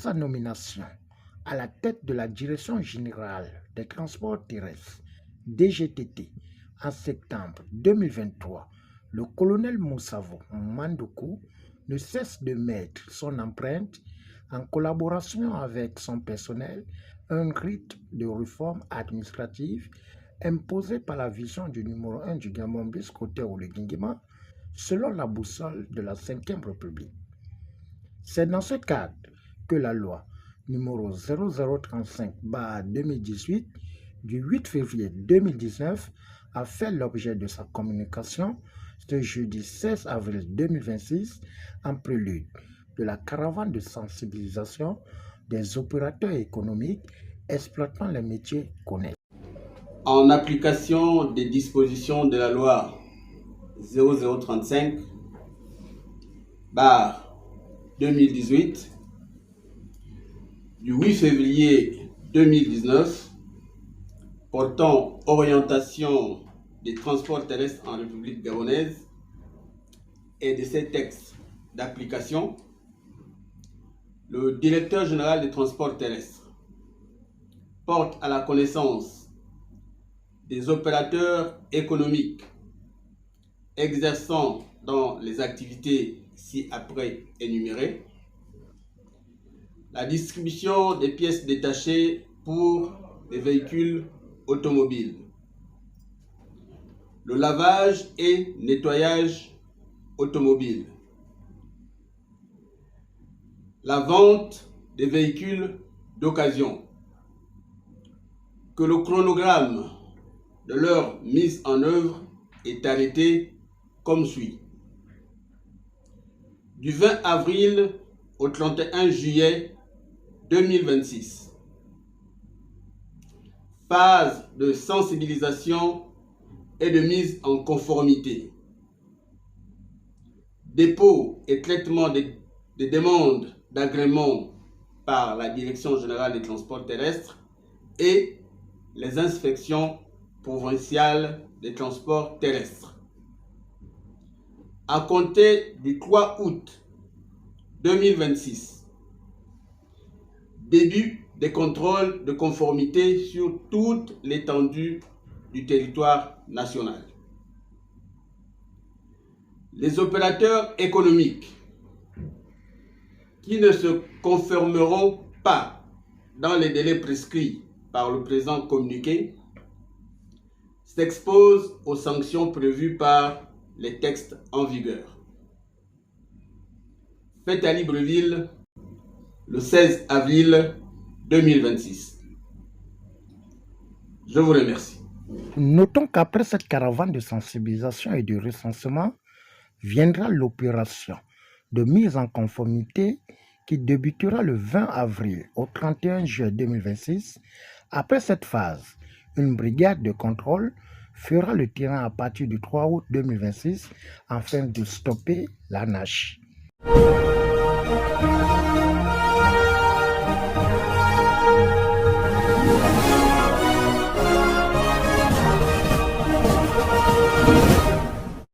sa nomination à la tête de la Direction générale des transports terrestres, DGTT, en septembre 2023, le colonel Moussavo Mandoukou ne cesse de mettre son empreinte en collaboration avec son personnel, un rythme de réforme administrative imposé par la vision du numéro 1 du Gabon bis côté Oligingima, selon la boussole de la 5e République. C'est dans ce cadre que la loi numéro 0035/2018 du 8 février 2019 a fait l'objet de sa communication ce jeudi 16 avril 2026 en prélude de la caravane de sensibilisation des opérateurs économiques exploitant les métiers connexes. En application des dispositions de la loi 0035/2018 du 8 février 2019 portant orientation des transports terrestres en République gabonaise et de ces textes d'application, le directeur général des transports terrestres porte à la connaissance des opérateurs économiques exerçant dans les activités ci-après énumérées la distribution des pièces détachées pour les véhicules automobiles, le lavage et nettoyage automobile, la vente des véhicules d'occasion, que le chronogramme de leur mise en œuvre est arrêté comme suit. Du 20 avril au 31 juillet 2026. Phase de sensibilisation et de mise en conformité. Dépôt et traitement des demandes d'agrément par la Direction générale des transports terrestres et les inspections provinciales des transports terrestres. À compter du 3 août 2026, début des contrôles de conformité sur toute l'étendue du territoire national. Les opérateurs économiques qui ne se conformeront pas dans les délais prescrits par le présent communiqué s'exposent aux sanctions prévues par les textes en vigueur. Fait à Libreville, le 16 avril 2026. Je vous remercie. Notons qu'après cette caravane de sensibilisation et de recensement, viendra l'opération de mise en conformité qui débutera le 20 avril au 31 juillet 2026. Après cette phase, une brigade de contrôle fera le terrain à partir du 3 août 2026 afin de stopper la nage.